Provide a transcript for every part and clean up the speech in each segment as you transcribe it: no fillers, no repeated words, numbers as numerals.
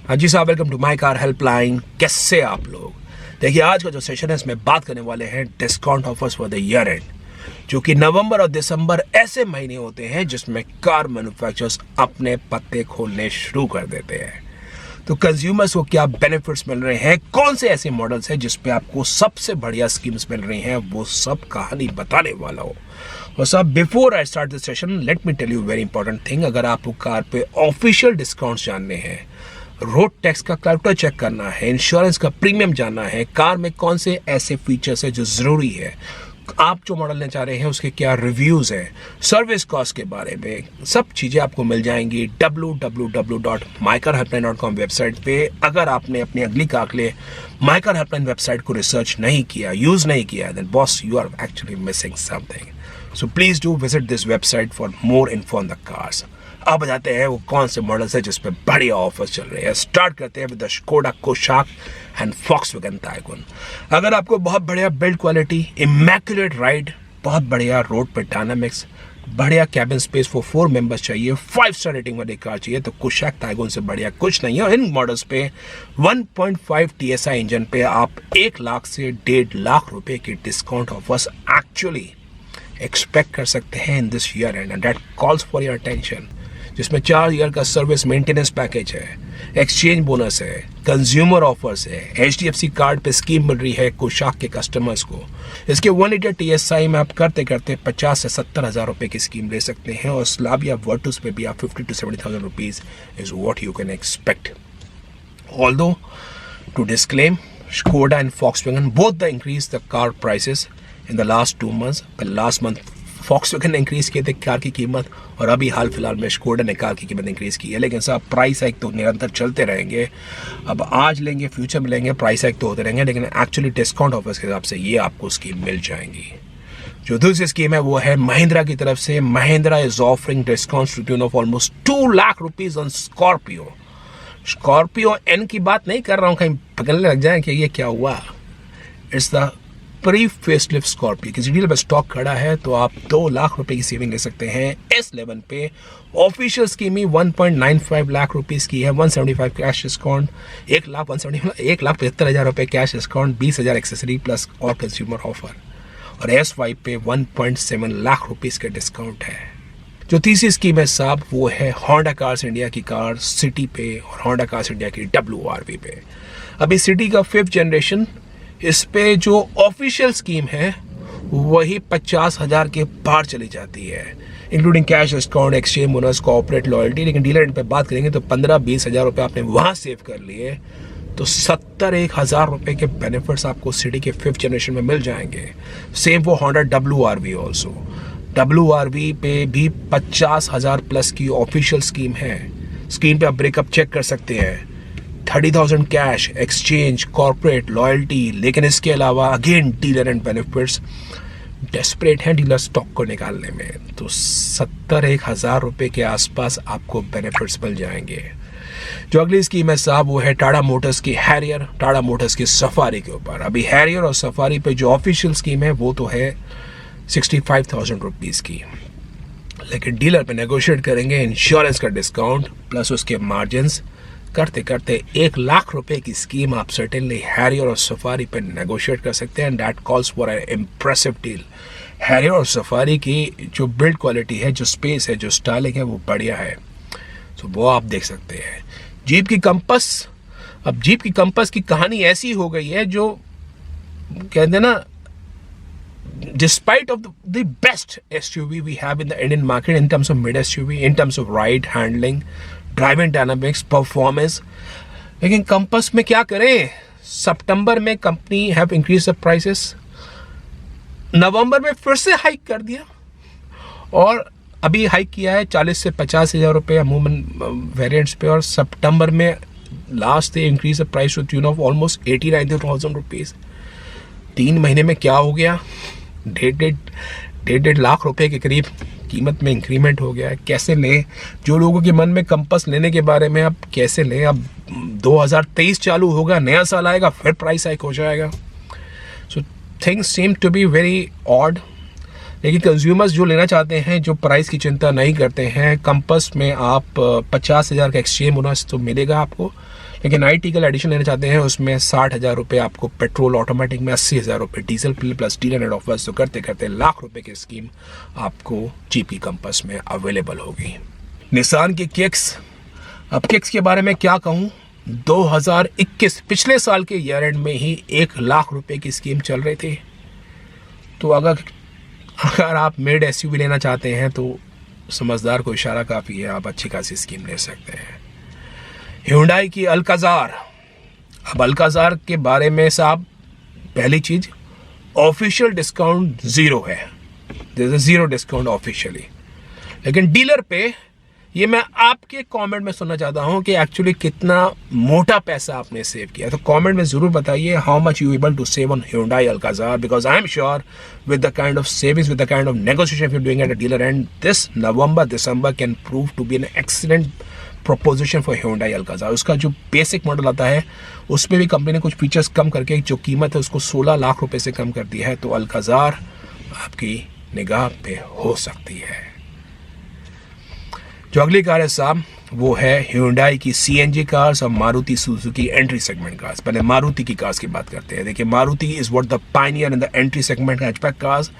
हाँ जी साहब, welcome to my car helpline. कैसे आप लोग? देखिए, आज का जो सेशन है इसमें बात करने वाले हैं discount offers for the year and, जो कि नवंबर और दिसंबर ऐसे महीने होते हैं जिसमें कार मैन्युफैक्चरर्स अपने पत्ते खोलने शुरू कर देते हैं। तो कंज्यूमर्स को क्या बेनिफिट्स मिल रहे हैं, कौन से ऐसे मॉडल्स हैं जिस पे आपको सबसे बढ़िया स्कीम्स मिल रही हैं, वो सब कहानी बताने वाला हो। और साहब, before I start this session, let me tell you very important thing. अगर आपको कार पे ऑफिशियल डिस्काउंट्स जानने हैं, रोड टैक्स का कैलकुलेटर चेक करना है, इंश्योरेंस का प्रीमियम जानना है, कार में कौन से ऐसे फीचर्स है जो ज़रूरी है, आप जो मॉडल लेना चाह रहे हैं उसके क्या रिव्यूज़ हैं, सर्विस कॉस्ट के बारे में सब चीज़ें आपको मिल जाएंगी www.mycarhelpline.com वेबसाइट पे। अगर आपने अपनी अगली कार के लिए माइकार हेल्पलाइन वेबसाइट को रिसर्च नहीं किया, यूज़ नहीं किया, then boss you are actually missing something. So please do visit this website for more info on the cars. अब बताते हैं वो कौन से मॉडल्स है जिस पे बढ़िया ऑफर्स चल रहे हैं। स्टार्ट करते हैं with the Skoda Kushaq and Volkswagen Taigun. अगर आपको बहुत बढ़िया बिल्ड क्वालिटी, इमैक्युलेट राइड, बहुत बढ़िया रोड पे डायनामिक्स, बढ़िया कैबिन स्पेस फॉर 4 मेंबर्स चाहिए, 5 स्टार रेटिंग वाली कार चाहिए, तो कोशाक टाइगून से बढ़िया कुछ नहीं है। इन मॉडल्स पे 1.5 TSI इंजन पे आप 1 लाख से 1.5 लाख रुपए की डिस्काउंट ऑफर्स एक्चुअली एक्सपेक्ट कर सकते हैं in this year and that calls for your attention. जिसमें 4 ईयर का सर्विस मेंटेनेंस पैकेज है, एक्सचेंज बोनस है, कंज्यूमर ऑफर्स है, HDFC कार्ड पे स्कीम मिल रही है कोशाक के कस्टमर्स को। इसके 1 लीटर TSI में आप करते करते 50 से 70 हज़ार रुपये की स्कीम ले सकते हैं, और स्लाविया वर्टुस पे भी आप 50 to 70,000 rupees is what you can expect. Although to disclaim, Skoda and Volkswagen both the increased the car prices in the last 2 months. Last month Volkswagen ने इंक्रीज किए थे कार की कीमत, और अभी हाल फिलहाल में Skoda ने कार की कीमत इंक्रीज की है। लेकिन साहब, प्राइस हाइक तो निरंतर चलते रहेंगे। अब आज लेंगे, फ्यूचर में लेंगे, प्राइस हाइक तो होते रहेंगे, लेकिन एक्चुअली डिस्काउंट ऑफर्स के हिसाब से ये आपको स्कीम मिल जाएंगी। जो दूसरी स्कीम है वो है महिंद्रा की तरफ से। Mahindra is offering discount to tune of almost 2 lakh rupees on Scorpio. Scorpio N की बात नहीं कर रहा हूँ, कहीं पकड़ने लग जाए कि ये क्या हुआ। It's the pre facelift Scorpio. किसी डीलर पे स्टॉक खड़ा है तो आप 2 लाख रुपए की सेविंग ले सकते हैं S11 पे। ऑफिशियल स्कीम ही 1.95 लाख रुपीज़ की है, 175 कैश डिस्काउंट, 1,75,000 रुपये कैश डिस्काउंट, 20,000 एक्सेसरी प्लस और कंज्यूमर ऑफर, और S5 पे 1.7 लाख रुपीज़ का डिस्काउंट है। जो तीसरी स्कीम है साहब वो है होंडा कार्स इंडिया की कार सिटी पे और होंडा कार्स इंडिया की WRV पे। अभी सिटी का 5th जनरेशन, इस पे जो ऑफिशियल स्कीम है वही 50,000 के पार चली जाती है, including cash discount, exchange bonus, corporate loyalty. लेकिन डीलर पे बात करेंगे तो 15-20 हज़ार रुपये आपने वहाँ सेव कर लिए तो 71,000 रुपये के बेनिफिट्स आपको सिटी के 5th जनरेशन में मिल जाएंगे। सेम वो होंडा WRV ऑल्सो। WRV पे भी 50,000 प्लस की ऑफिशियल स्कीम है। स्कीम पे आप ब्रेकअप चेक कर सकते हैं, 30,000 कैश, एक्सचेंज, कॉर्पोरेट लॉयल्टी। लेकिन इसके अलावा again dealer and benefits desperate हैं डीलर स्टॉक को निकालने में, तो 71,000 रुपये के आसपास आपको बेनिफिट्स मिल जाएंगे। जो अगली स्कीम है साहब वो है टाटा मोटर्स की हैरियर, टाटा मोटर्स की सफारी के ऊपर। अभी हैरियर और सफारी पे जो ऑफिशियल स्कीम है वो तो है 65,000 रुपीज़ की, लेकिन डीलर पे नेगोशिएट करेंगे इंश्योरेंस का डिस्काउंट प्लस उसके मार्जिन्स, करते करते 1 लाख रुपए की स्कीम आप सर्टेनली हैरियर और सफारी पे नेगोशिएट कर सकते हैं। That calls for an impressive deal. Harrier और सफारी की जो बिल्ड क्वालिटी है, जो स्पेस है, जो स्टाइलिंग है, वो बढ़िया है, तो वो आप देख सकते हैं। जीप की कंपस, अब जीप की कंपस की कहानी ऐसी हो गई है जो कहते हैं ना, despite of the best SUV we have in the Indian market in terms of mid SUV, in terms of ride, handling, driving dynamics, performance, लेकिन कंपस में क्या करें। सितंबर में company have increase the prices, नवंबर में फिर से हाइक कर दिया, और अभी हाइक किया है 40 से 50 हज़ार रुपये अमूमन वेरिएंट्स पे, और सितंबर में last day increase the price to tune of almost 89,000 rupees. 3 महीने में क्या हो गया, 1.5 लाख रुपए के करीब कीमत में इंक्रीमेंट हो गया है। कैसे लें? जो लोगों के मन में कंपस लेने के बारे में, अब कैसे लें? अब 2023 चालू होगा, नया साल आएगा, फिर प्राइस हाइक हो जाएगा। So things seem to be very odd. लेकिन कंज्यूमर्स जो लेना चाहते हैं, जो प्राइस की चिंता नहीं करते हैं, कंपस में आप 50,000 का एक्सचेंज बोनस तो मिलेगा आपको, लेकिन ITCAL एडिशन लेना चाहते हैं उसमें 60,000 रुपये आपको पेट्रोल, ऑटोमेटिक में 80,000 रुपये diesel plus dealer and offers, तो करते करते लाख रुपए की स्कीम आपको GP कंपस में अवेलेबल होगी। निसान की किक्स, अब किक्स के बारे में क्या कहूँ, 2021 पिछले साल के ईयर एंड में ही 1 लाख रुपए की स्कीम चल रही थी। तो अगर आप मिड SUV लेना चाहते हैं तो समझदार को इशारा काफ़ी है, आप अच्छी खासी स्कीम ले सकते हैं। Hyundai की अल्काजार, अब अल्काजार के बारे में साहब पहली चीज, ऑफिशियल डिस्काउंट 0 है, देयर इज 0 डिस्काउंट ऑफिशियली, लेकिन डीलर पे ये मैं आपके कमेंट में सुनना चाहता हूं कि एक्चुअली कितना मोटा पैसा आपने सेव किया। तो कमेंट में जरूर बताइए how much you able to save on Hyundai Alcazar, because I am sure with the kind of savings, with the kind of negotiation you're doing at a dealer end, this November December can prove to be an excellent proposition for Hyundai Alcazar। उसका जो basic model आता है उसमें भी company ने कुछ features कम करके जो कीमत है उसको 16 लाख रुपए से कम कर दी है। तो अल्काजार आपकी निगाह पे हो सकती है। जो अगली कार है साहब वो है Hyundai की CNG कार्स और Maruti Suzuki entry segment cars. पहले मारुति की कार्स की बात करते हैं। देखिए, Maruti is what the Pioneer in the entry segment hatchback cars,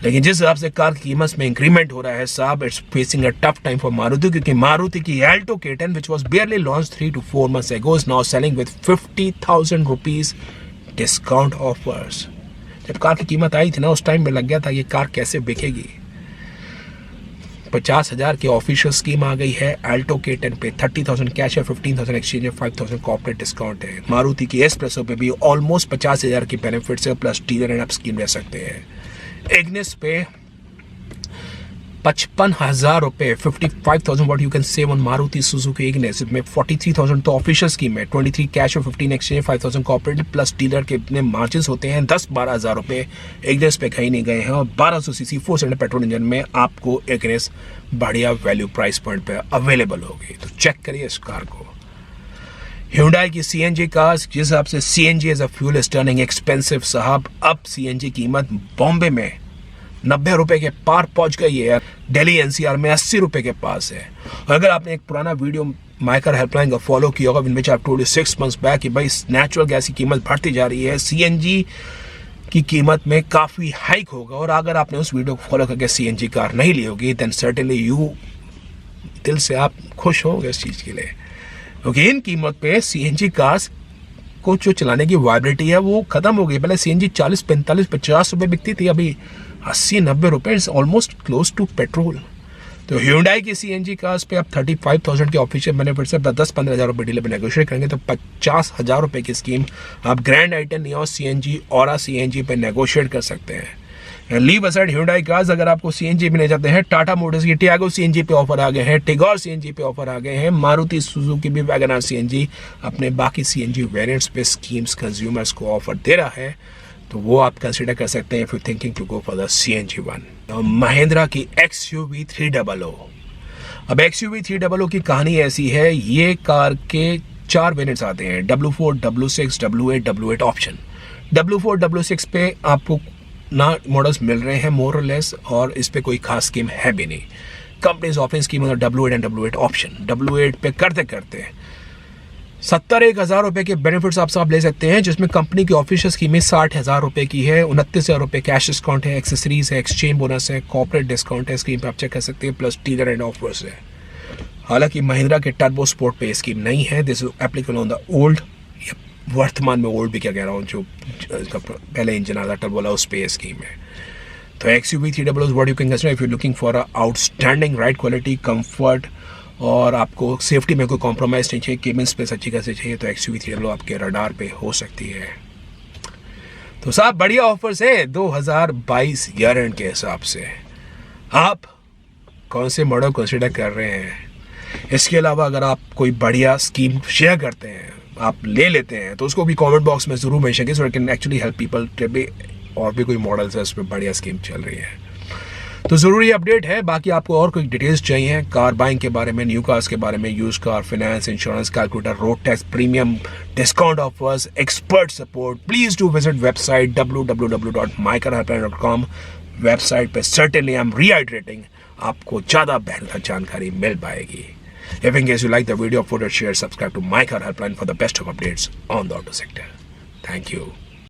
लेकिन जिस हिसाब से कार की कीमत में इंक्रीमेंट हो रहा है साहब, it's facing a tough time for Maruti, क्योंकि मारुति की Alto K10 which was barely launched 3 to 4 months ago is now selling with 50,000 rupees discount offers. जब कार की कीमत आई थी ना उस टाइम में लग गया था ये कार कैसे बिकेगी। 50,000 की ऑफिशियल स्कीम आ गई है Alto K10 पे, 30,000 कैश है, 15,000 एक्सचेंज है, 5,000 कॉर्पोरेट डिस्काउंट है। मारुति की एस्प्रेसो पे भी ऑलमोस्ट 50,000 की बेनिफिट्स है, plus dealer and up scheme ले सकते हैं। इग्निस पे 55,000 रुपए, 55,000 what you can save on Maruti Suzuki Ignis में 43,000 तो ऑफिशियल स्कीम है, 23 कैश और 15 एक्सचेंज, 5,000 कॉर्पोरेट प्लस डीलर के इतने मार्जिन होते हैं 10-12,000 रुपए। इग्निस पे कहीं नहीं गए हैं और 1200 सीसी 4 सिलेंडर पेट्रोल इंजन में आपको इग्निस बढ़िया वैल्यू प्राइस पॉइंट पे अवेलेबल होगी। तो चेक करिए इस कार को। Hyundai की CNG कार्स, जिस हिसाब से CNG as a fuel is turning expensive साहब, अब CNG कीमत बॉम्बे में 90 रुपए के पार पहुंच गई है, दिल्ली NCR में 80 रुपए के पास है। और अगर आपने एक पुराना वीडियो माइकर हेल्पलाइन का फॉलो किया होगा, which I told you 6 months back कि भाई नेचुरल गैस की कीमत बढ़ती जा रही है, CNG की कीमत में काफ़ी हाइक होगा। और अगर आपने उस वीडियो को फॉलो करके CNG कार नहीं ली होगी, देन सर्टेनली यू दिल से आप खुश होंगे इस चीज़ के लिए, क्योंकि इन कीमत पे CNG कार्स को जो चलाने की वायबिलिटी है वो खत्म हो गई। पहले CNG 40, 45, 50 रुपये बिकती थी, अभी 80-90 रुपये, it's almost close to petrol. तो Hyundai की CNG कार्स पे आप 35,000 के ऑफिशियल बेनिफिट से 10-15,000 रुपये डीलर पे नेगोशिएट करेंगे तो 50,000 रुपये की स्कीम आप ग्रैंड आइटन नियोस CNG और CNG पे नेगोशिएट कर सकते हैं। लीव असाइड Hyundai कार्स, अगर आपको CNG भी नहीं जाते हैं, टाटा मोटर्स की टियागो CNG पे ऑफर आ गए हैं, टिगोर CNG पे ऑफर आ गए हैं, मारुति सुजुकी भी वैगनआर CNG अपने बाकी CNG वेरिएंट्स पे स्कीम्स कंज्यूमर्स को ऑफर दे रहा है, तो वो आप कंसिडर कर सकते हैं if you thinking to go for the CNG one. Mahindra की XUV 300। अब XUV 300 की कहानी ऐसी है, ये कार के 4 वेरिएंट्स आते हैं, W4, W6, W8, W8 option. W4, W6 पे आपको ना मॉडल्स मिल रहे हैं मोर और लेस, और इस पे कोई खास स्कीम है भी नहीं। Companies offering scheme W8 and W8 option. W8 पे करते करते 71,000 रुपए के बेनिफिट्स आप सब ले सकते हैं, जिसमें कंपनी की ऑफिशियल स्कीम 60,000 रुपए की है, 29,000 रुपए कैश डिस्काउंट है, एक्सेसरीज है, एक्सचेंज बोनस है, कॉर्पोरेट डिस्काउंट है, स्कीम पे आप चेक कर सकते हैं, प्लस डीलर एंड ऑफर्स है। हालांकि महिंद्रा के टर्बो स्पोर्ट पे स्कीम नहीं है, this is applicable on the old, वर्तमान में ओल्ड भी क्या कह रहा हूँ, जो पहले इंजन आता टर्बो वाला उस पे स्कीम है। तो XUV 300 is what you can consider if you looking for a outstanding ride quality, comfort, और आपको सेफ्टी में कोई कॉम्प्रोमाइज़ नहीं चाहिए, केबिन स्पेस अच्छी खासी चाहिए, तो XUV 300 आपके रडार पे हो सकती है। तो साहब बढ़िया ऑफर्स है 2022 ईयर एंड के हिसाब से। आप कौन से मॉडल कंसिडर कर रहे हैं? इसके अलावा अगर आप कोई बढ़िया स्कीम शेयर करते हैं, आप ले लेते हैं, तो उसको भी कमेंट बॉक्स में ज़रूर मेंशन कीजिए, so it can actually help people to be, और भी कोई मॉडल्स है उस पर बढ़िया स्कीम चल रही है। तो ज़रूरी अपडेट है। बाकी आपको और कोई डिटेल्स चाहिए कार बाइंग के बारे में, न्यू कार्स के बारे में, use car, finance, insurance, calculator, road tax, premium, discount offers, expert support, please do visit website www.mycarhelpline.com, website पे सर्टेनली आई एम रीहाइड्रेटिंग आपको ज़्यादा बेहतर जानकारी मिल पाएगी. If in case you like the video, put it, share, subscribe to my car helpline for the best of updates on the auto sector. Thank you.